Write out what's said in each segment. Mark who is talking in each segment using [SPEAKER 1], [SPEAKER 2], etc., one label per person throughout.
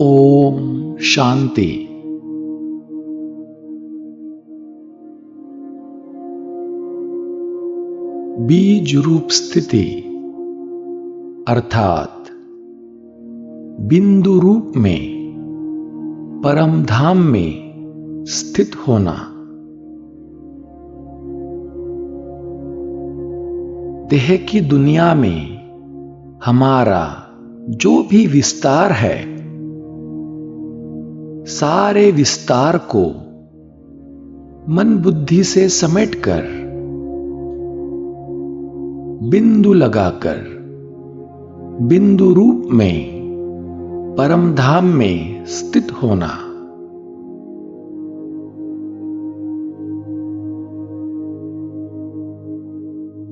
[SPEAKER 1] ओम शांति। बीज रूप स्थिति अर्थात बिंदु रूप में परम धाम में स्थित होना। देह की दुनिया में हमारा जो भी विस्तार है, सारे विस्तार को मन बुद्धि से समेटकर बिंदु लगाकर बिंदु रूप में परम धाम में स्थित होना।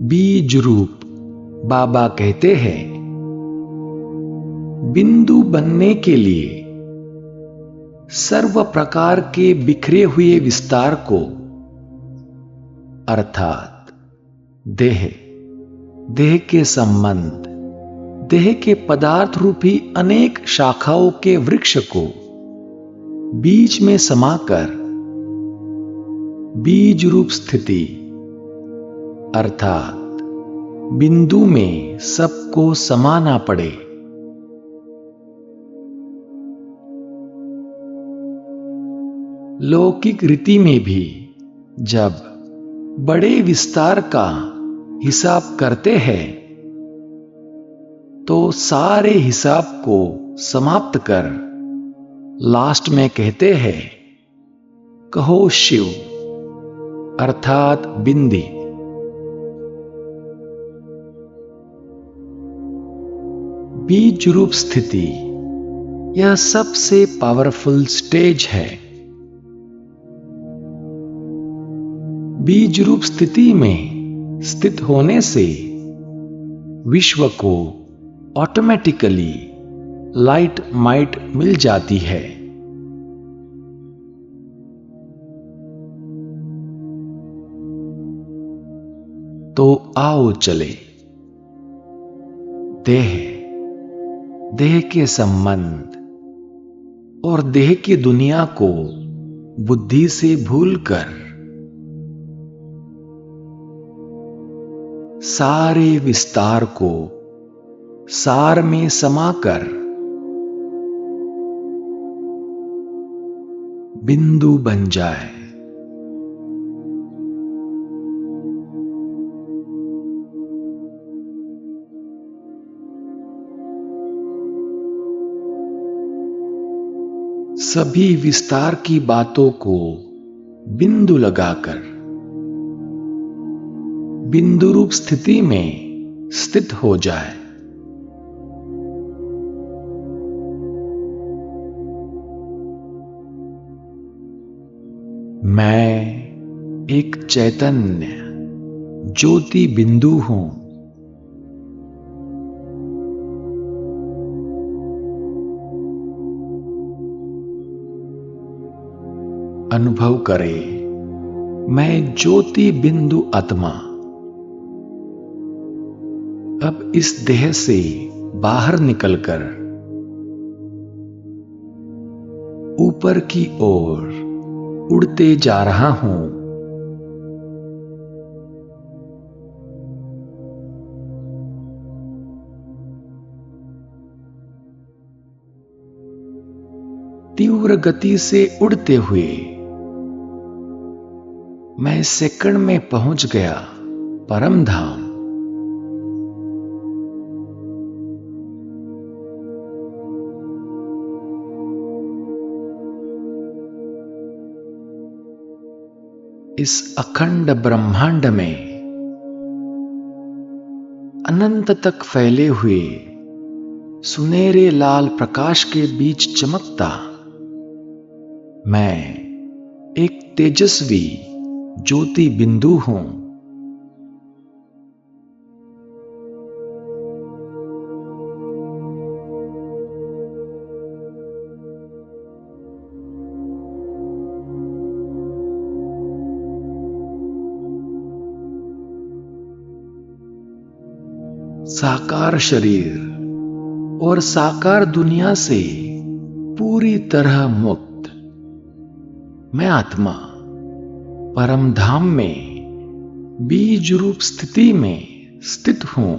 [SPEAKER 1] बीज रूप बाबा कहते हैं, बिंदु बनने के लिए सर्व प्रकार के बिखरे हुए विस्तार को अर्थात देह के संबंध, देह के पदार्थ रूपी अनेक शाखाओं के वृक्ष को बीज में समाकर बीज रूप स्थिति अर्थात बिंदु में सबको समाना पड़े। लौकिक रीति में भी जब बड़े विस्तार का हिसाब करते हैं तो सारे हिसाब को समाप्त कर लास्ट में कहते हैं, कहो शिव अर्थात बिंदी। बीज रूप स्थिति यह सबसे पावरफुल स्टेज है। बीज रूप स्थिति में स्थित होने से विश्व को ऑटोमेटिकली लाइट माइट मिल जाती है। तो आओ चले देह के संबंध और देह की दुनिया को बुद्धि से भूलकर सारे विस्तार को सार में समाकर बिंदु बन जाए। सभी विस्तार की बातों को बिंदु लगाकर बिंदु रूप स्थिति में स्थित हो जाए। मैं एक चैतन्य ज्योति बिंदु हूं। अनुभव करे, मैं ज्योति बिंदु आत्मा अब इस देह से बाहर निकलकर ऊपर की ओर उड़ते जा रहा हूं। तीव्र गति से उड़ते हुए मैं सेकंड में पहुंच गया परम धाम। इस अखंड ब्रह्मांड में अनंत तक फैले हुए सुनहरे लाल प्रकाश के बीच चमकता मैं एक तेजस्वी ज्योति बिंदु हूं। साकार शरीर और साकार दुनिया से पूरी तरह मुक्त। मैं आत्मा परम धाम में बीज रूप स्थिति में स्थित हूं।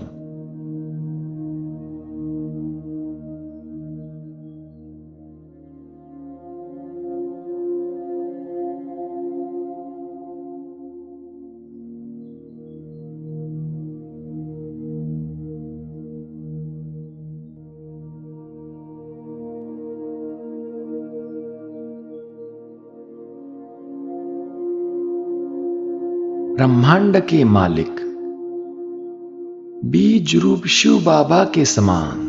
[SPEAKER 1] ब्रह्मांड के मालिक बीज रूप शिव बाबा के समान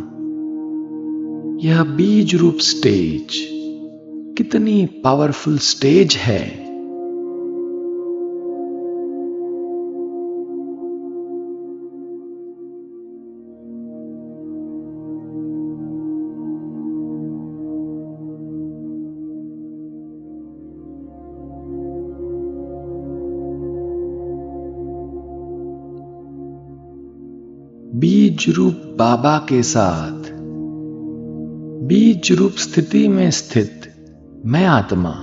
[SPEAKER 1] यह बीज रूप स्टेज कितनी पावरफुल स्टेज है। बीज रूप बाबा के साथ बीज रूप स्थिति में स्थित मैं आत्मा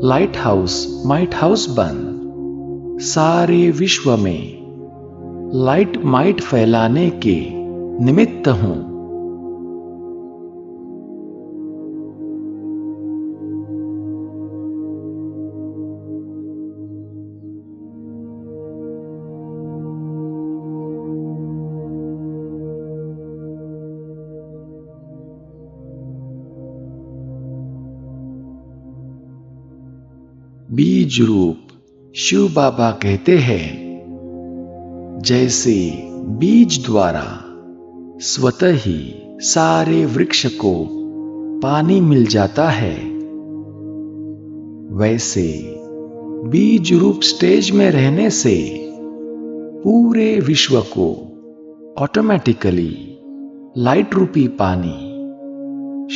[SPEAKER 1] लाइट हाउस माइट हाउस बन सारे विश्व में लाइट माइट फैलाने के निमित्त हूं। बीज रूप शिव बाबा कहते हैं, जैसे बीज द्वारा स्वतः ही सारे वृक्ष को पानी मिल जाता है, वैसे बीज रूप स्टेज में रहने से पूरे विश्व को ऑटोमेटिकली लाइट रूपी पानी,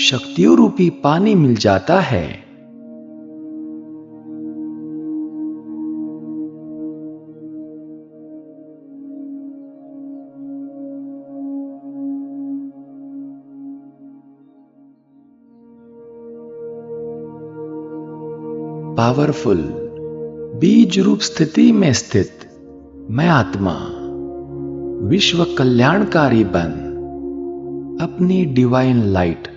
[SPEAKER 1] शक्तियों रूपी पानी मिल जाता है। पावरफुल बीज रूप स्थिति में स्थित मैं आत्मा विश्व कल्याणकारी बन अपनी डिवाइन लाइट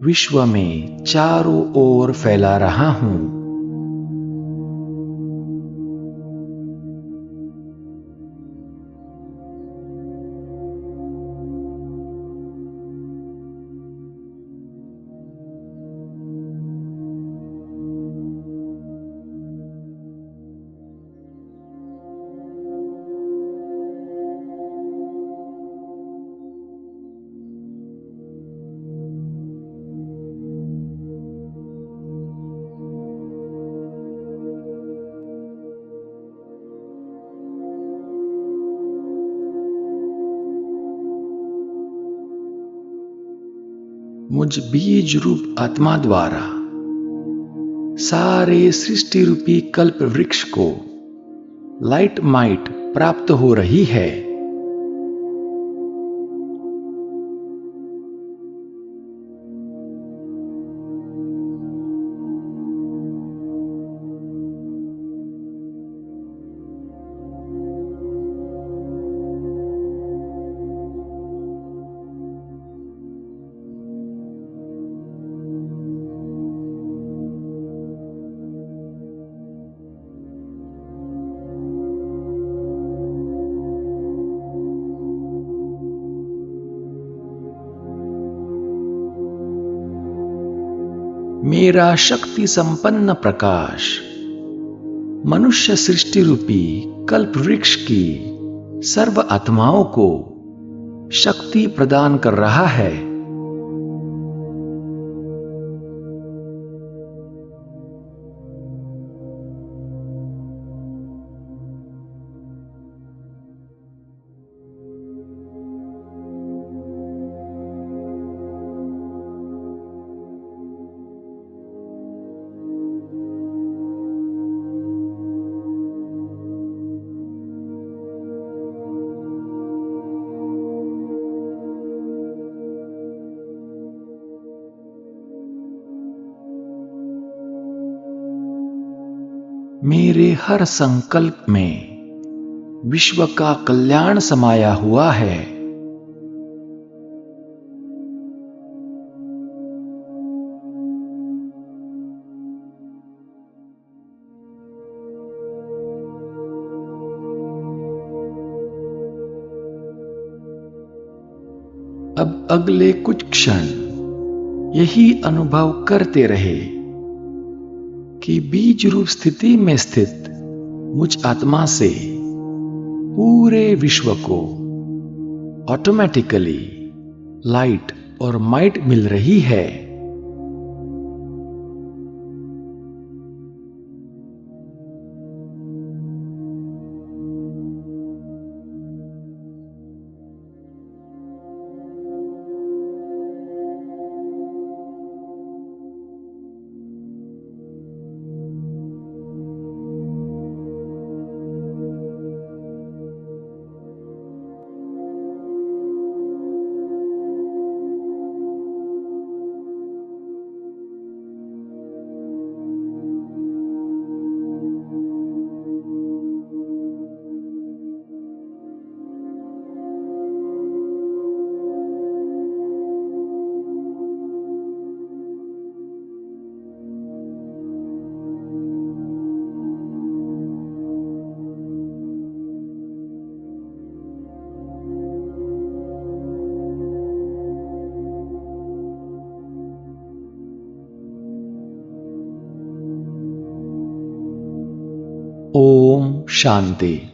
[SPEAKER 1] विश्व में चारों ओर फैला रहा हूं। मुझ बीज रूप आत्मा द्वारा सारे सृष्टि रूपी कल्प वृक्ष को लाइट माइट प्राप्त हो रही है। मेरा शक्ति संपन्न प्रकाश मनुष्य सृष्टि रूपी कल्प वृक्ष की सर्व आत्माओं को शक्ति प्रदान कर रहा है। मेरे हर संकल्प में विश्व का कल्याण समाया हुआ है। अब अगले कुछ क्षण यही अनुभव करते रहे कि बीज रूप स्थिति में स्थित मुझ आत्मा से पूरे विश्व को ऑटोमेटिकली लाइट और माइट मिल रही है। ओम शांति।